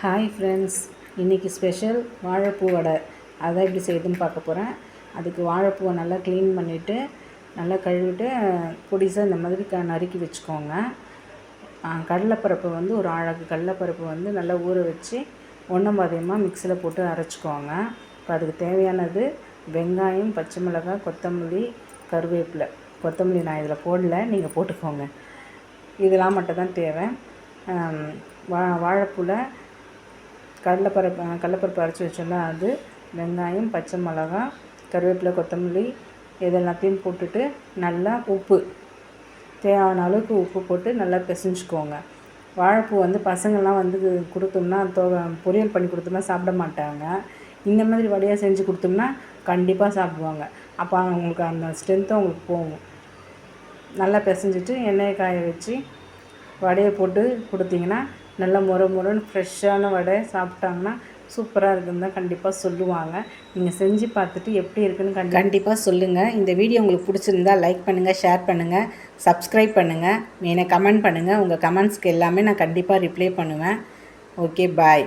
Hi friends, இன்றைக்கி special வாழைப்பூ வடை. அதை எப்படி செய்யுதுன்னு பார்க்க போகிறேன். அதுக்கு வாழைப்பூவை நல்லா க்ளீன் பண்ணிவிட்டு நல்லா கழுவிட்டு பொடிசாக இந்த மாதிரி நறுக்கி வச்சுக்கோங்க. கடலைப்பருப்பு வந்து ஒரு அழகு கடலைப்பருப்பு வந்து நல்லா ஊற வச்சு ஒன்றும் மிக்சியில் போட்டு அரைச்சிக்கோங்க. இப்போ அதுக்கு தேவையானது வெங்காயம், பச்சை மிளகாய், கொத்தமல்லி, கருவேப்பிலை. கொத்தமல்லி நான் இதில் போடல, நீங்கள் போட்டுக்கோங்க. இதெல்லாம் மட்டும் தான் தேவை. வாழைப்பூவில் கடலைப்பருப்பு அரைச்சி வச்சோம்னா அது, வெங்காயம், பச்சை மிளகாய், கருவேப்பிலை, கொத்தமல்லி இதெல்லாத்தையும் போட்டுட்டு நல்லா உப்பு தேவையான அளவுக்கு உப்பு போட்டு நல்லா பிசைஞ்சுக்கோங்க. வாழைப்பூ வந்து பசங்கள்லாம் வந்து கொடுத்தோம்னா பொரியல் பண்ணி கொடுத்தோம்னா சாப்பிட மாட்டாங்க. இந்த மாதிரி வடையாக செஞ்சு கொடுத்தோம்னா கண்டிப்பாக சாப்பிடுவாங்க. அப்போ அவங்களுக்கு அந்த ஸ்ட்ரென்த்தும் அவங்களுக்கு போகும். நல்லா பிசைஞ்சிட்டு எண்ணெயை காய வச்சு வடையை போட்டு கொடுத்தீங்கன்னா நல்லா முறுன்னு ஃப்ரெஷ்ஷான வடை சாப்பிட்டாங்கன்னா சூப்பராக இருக்குன்னு தான் கண்டிப்பாக சொல்லுவாங்க. நீங்கள் செஞ்சு பார்த்துட்டு எப்படி இருக்குன்னு கண்டிப்பாக சொல்லுங்கள். இந்த வீடியோ உங்களுக்கு பிடிச்சிருந்தா லைக் பண்ணுங்கள், ஷேர் பண்ணுங்கள், சப்ஸ்கிரைப் பண்ணுங்கள், என்னை கமெண்ட் பண்ணுங்கள். உங்கள் கமெண்ட்ஸ்க்கு எல்லாமே நான் கண்டிப்பாக ரிப்ளை பண்ணுவேன். ஓகே, பாய்.